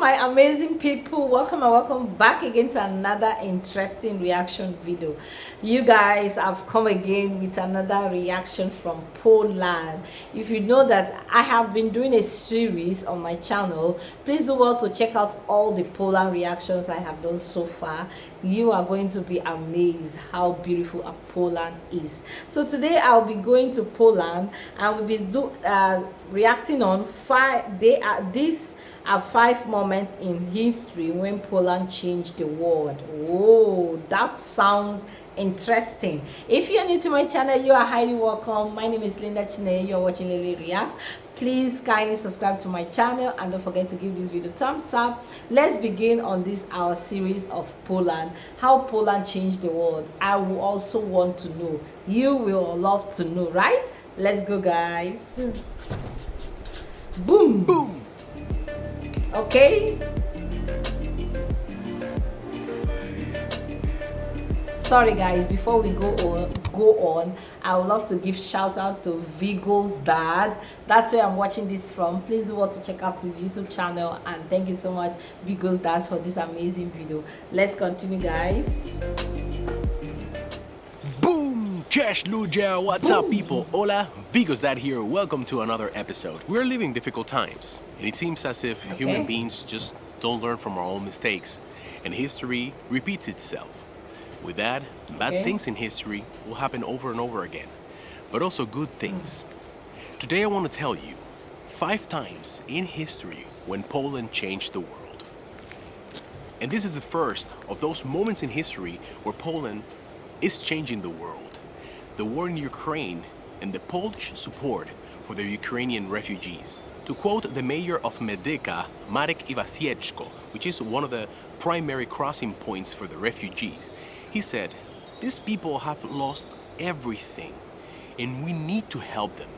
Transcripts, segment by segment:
my amazing people, welcome and welcome back again to another interesting reaction video. You guys have come again with another reaction from Poland. If you know that I have been doing a series on my channel, please do well to check out all the Poland reactions I have done so far. You are going to be amazed how beautiful a Poland is. So today I'll be going to Poland and we'll be reacting on these are 5 moments in history when Poland changed the world. Oh, that sounds interesting. If you're new to my channel, you are highly welcome. My name is Linda Chine. You're watching Lily React. Please kindly subscribe to my channel and don't forget to give this video thumbs up. Let's begin on this our series of Poland, how Poland changed the world. I will also want to know. You will love to know, right? Let's go, guys. Boom boom. Okay, sorry guys, before we go on, I would love to give shout out to Vigo's dad. That's where I'm watching this from. Please do want to check out his YouTube channel, and thank you so much, Vigo's dad, for this amazing video. Let's continue, guys. Boom! Cześć ludzie! What's up, people? Hola, Vigo's dad here. Welcome to another episode. We're living difficult times, and it seems as if human beings just don't learn from our own mistakes, and history repeats itself. With that, bad things in history will happen over and over again, but also good things. Today I want to tell you 5 times in history when Poland changed the world. And this is the first of those moments in history where Poland is changing the world. The war in Ukraine and the Polish support for the Ukrainian refugees. To quote the mayor of Medyka, Marek Iwasieczko, which is one of the primary crossing points for the refugees, he said, "These people have lost everything, and we need to help them,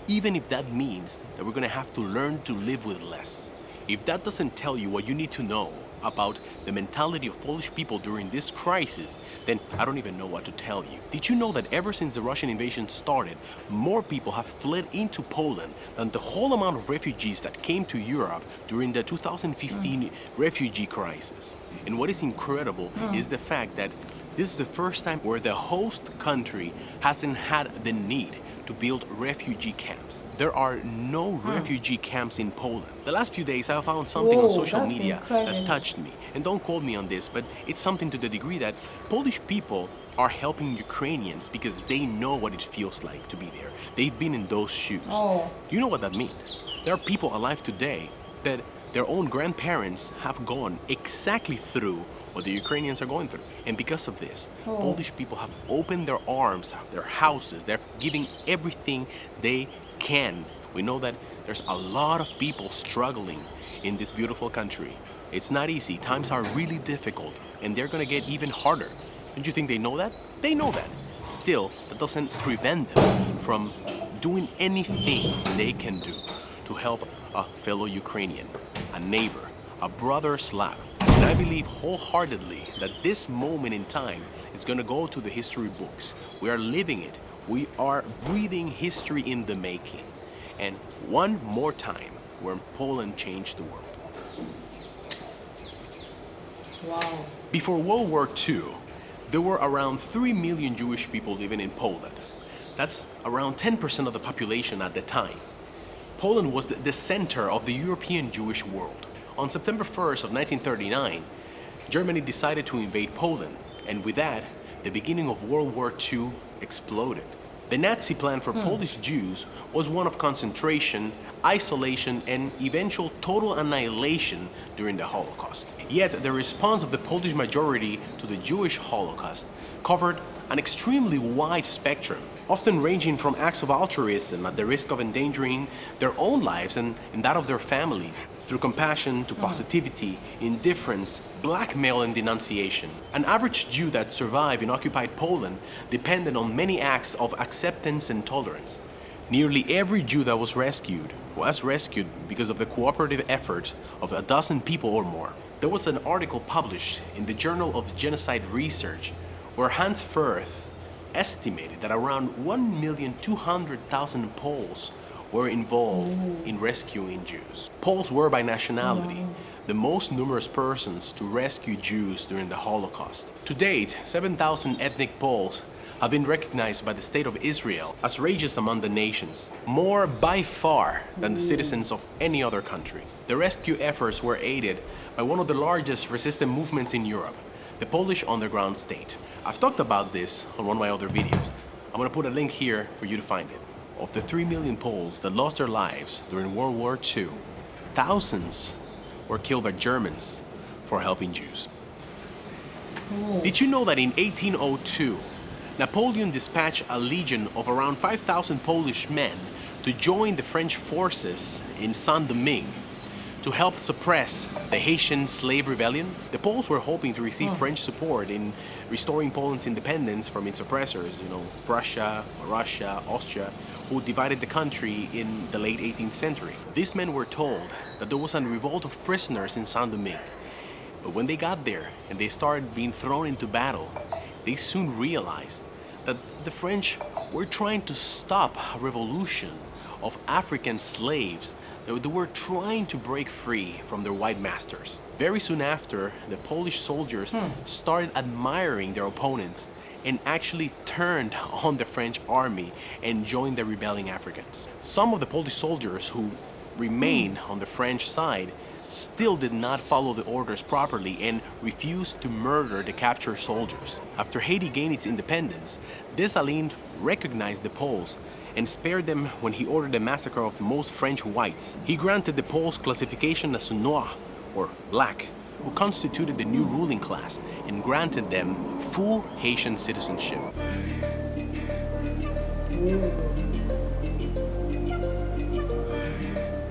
even if that means that we're going to have to learn to live with less." If that doesn't tell you what you need to know about the mentality of Polish people during this crisis, then I don't even know what to tell you. Did you know that ever since the Russian invasion started, more people have fled into Poland than the whole amount of refugees that came to Europe during the 2015 refugee crisis? And what is incredible is the fact that this is the first time where the host country hasn't had the need to build refugee camps. There are no refugee camps in Poland. The last few days I found something on social media that touched me. And don't quote me on this, but it's something to the degree that Polish people are helping Ukrainians because they know what it feels like to be there. They've been in those shoes. You know what that means? There are people alive today that their own grandparents have gone exactly through what the Ukrainians are going through. And because of this, Polish people have opened their arms, their houses, they're giving everything they can. We know that there's a lot of people struggling in this beautiful country. It's not easy. Times are really difficult, and they're gonna get even harder. Don't you think they know that? They know that. Still, that doesn't prevent them from doing anything they can do to help a fellow Ukrainian, a neighbor, a brother Slav. And I believe wholeheartedly that this moment in time is going to go to the history books. We are living it. We are breathing history in the making. And one more time where Poland changed the world. Wow. Before World War II, there were around 3 million Jewish people living in Poland. That's around 10% of the population at the time. Poland was the center of the European Jewish world. On September 1st of 1939, Germany decided to invade Poland, and with that, the beginning of World War II exploded. The Nazi plan for Polish Jews was one of concentration, isolation, and eventual total annihilation during the Holocaust. Yet, the response of the Polish majority to the Jewish Holocaust covered an extremely wide spectrum, often ranging from acts of altruism at the risk of endangering their own lives and that of their families, through compassion to positivity, indifference, blackmail, and denunciation. An average Jew that survived in occupied Poland depended on many acts of acceptance and tolerance. Nearly every Jew that was rescued because of the cooperative efforts of a dozen people or more. There was an article published in the Journal of Genocide Research where Hans Firth estimated that around 1,200,000 Poles were involved in rescuing Jews. Poles were by nationality the most numerous persons to rescue Jews during the Holocaust. To date, 7,000 ethnic Poles have been recognized by the State of Israel as races among the nations, more by far than the citizens of any other country. The rescue efforts were aided by one of the largest resistance movements in Europe, the Polish underground state. I've talked about this on one of my other videos. I'm gonna put a link here for you to find it. Of the 3 million Poles that lost their lives during World War II, thousands were killed by Germans for helping Jews. Did you know that in 1802, Napoleon dispatched a legion of around 5,000 Polish men to join the French forces in Saint-Domingue to help suppress the Haitian slave rebellion? The Poles were hoping to receive French support in restoring Poland's independence from its oppressors, Prussia, Russia, Austria, who divided the country in the late 18th century. These men were told that there was a revolt of prisoners in Saint-Domingue. But when they got there and they started being thrown into battle, they soon realized that the French were trying to stop a revolution of African slaves that they were trying to break free from their white masters. Very soon after, the Polish soldiers started admiring their opponents and actually turned on the French army and joined the rebelling Africans. Some of the Polish soldiers who remained on the French side still did not follow the orders properly and refused to murder the captured soldiers. After Haiti gained its independence, Dessalines recognized the Poles and spared them when he ordered the massacre of most French whites. He granted the Poles classification as noir, or black, who constituted the new ruling class, and granted them full Haitian citizenship.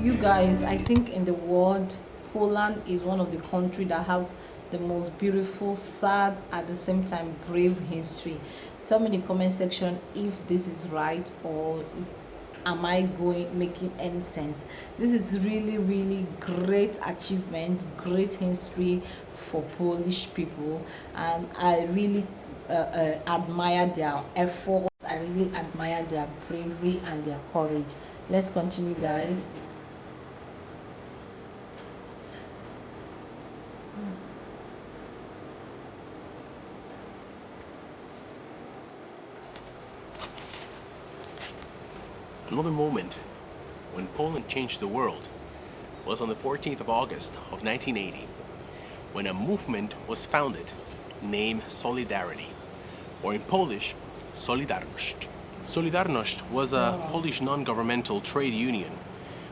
You guys, I think in the world, Poland is one of the countries that have the most beautiful, sad, at the same time brave history. Tell me in the comment section if this is right, or if, am I making any sense. This is really great achievement, great history for Polish people, and I really admire their effort. I really admire their bravery and their courage. Let's continue, guys. Another moment when Poland changed the world was on the 14th of August of 1980, when a movement was founded named Solidarity, or in Polish, Solidarność. Solidarność was a Polish non-governmental trade union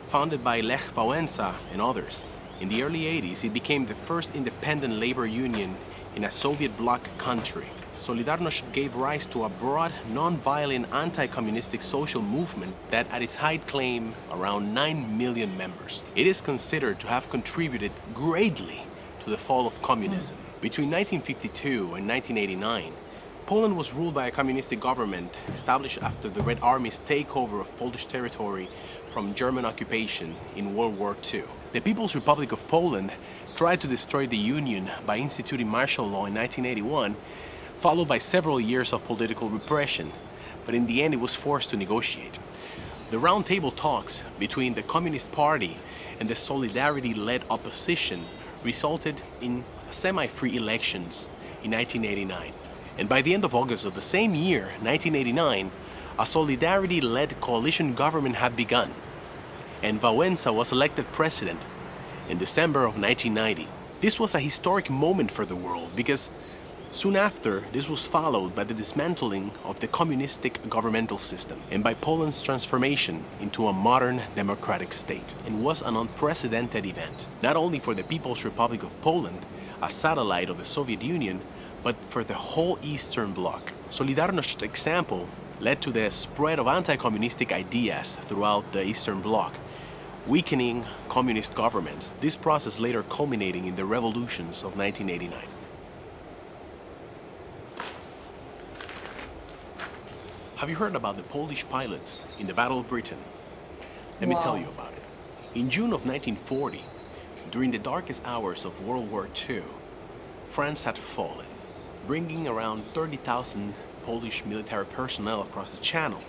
founded by Lech Wałęsa and others. In the early 80s, it became the first independent labor union in a Soviet bloc country. Solidarność gave rise to a broad, non-violent, anti-communistic social movement that at its height claimed around 9 million members. It is considered to have contributed greatly to the fall of communism. Between 1952 and 1989, Poland was ruled by a communistic government established after the Red Army's takeover of Polish territory from German occupation in World War II. The People's Republic of Poland tried to destroy the Union by instituting martial law in 1981, followed by several years of political repression, but in the end it was forced to negotiate. The roundtable talks between the Communist Party and the Solidarity-led opposition resulted in semi-free elections in 1989. And by the end of August of the same year, 1989, a Solidarity-led coalition government had begun, and Wałęsa was elected president in December of 1990. This was a historic moment for the world because soon after, this was followed by the dismantling of the communistic governmental system and by Poland's transformation into a modern democratic state. It was an unprecedented event, not only for the People's Republic of Poland, a satellite of the Soviet Union, but for the whole Eastern Bloc. Solidarności's example led to the spread of anti-communistic ideas throughout the Eastern Bloc, weakening communist governments. This process later culminating in the revolutions of 1989. Have you heard about the Polish pilots in the Battle of Britain? Let me tell you about it. In June of 1940, during the darkest hours of World War II, France had fallen, bringing around 30,000 Polish military personnel across the Channel,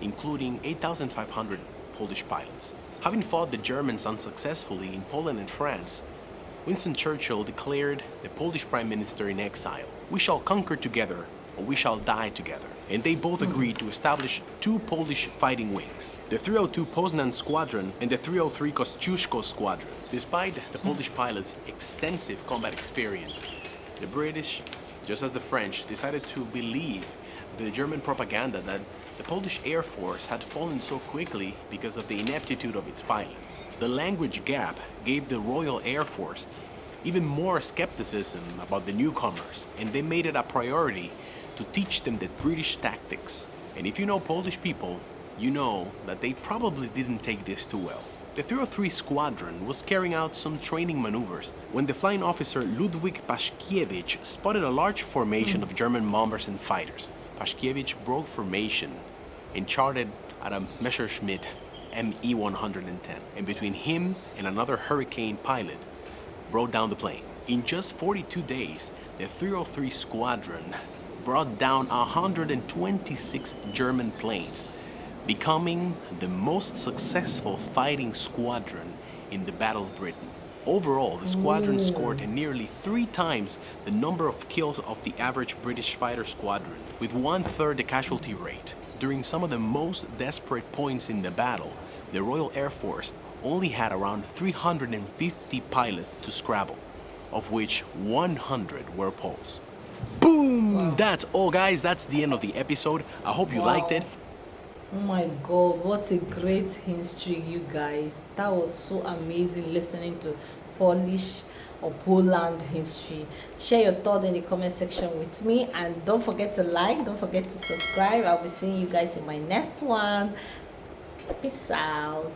including 8,500 Polish pilots. Having fought the Germans unsuccessfully in Poland and France, Winston Churchill declared the Polish prime minister in exile, "We shall conquer together, or we shall die together." And they both agreed to establish two Polish fighting wings, the 302 Poznan Squadron and the 303 Kościuszko Squadron. Despite the Polish pilots' extensive combat experience, the British, just as the French, decided to believe the German propaganda that the Polish Air Force had fallen so quickly because of the ineptitude of its pilots. The language gap gave the Royal Air Force even more skepticism about the newcomers, and they made it a priority to teach them the British tactics. And if you know Polish people, you know that they probably didn't take this too well. The 303 Squadron was carrying out some training maneuvers when the flying officer Ludwik Paszkiewicz spotted a large formation of German bombers and fighters. Paszkiewicz broke formation and charted at a Messerschmitt Me-110, and between him and another Hurricane pilot, brought down the plane. In just 42 days, the 303 Squadron brought down 126 German planes, becoming the most successful fighting squadron in the Battle of Britain. Overall, the squadron scored nearly 3 times the number of kills of the average British fighter squadron, with 1/3 the casualty rate. During some of the most desperate points in the battle, the Royal Air Force only had around 350 pilots to scrabble, of which 100 were Poles. Boom! Wow. That's all, guys. That's the end of the episode. I hope you liked it. Oh my god, what a great history, you guys. That was so amazing listening to Polish or Poland history. Share your thoughts in the comment section with me, and don't forget to like, don't forget to subscribe. I'll be seeing you guys in my next one. Peace out.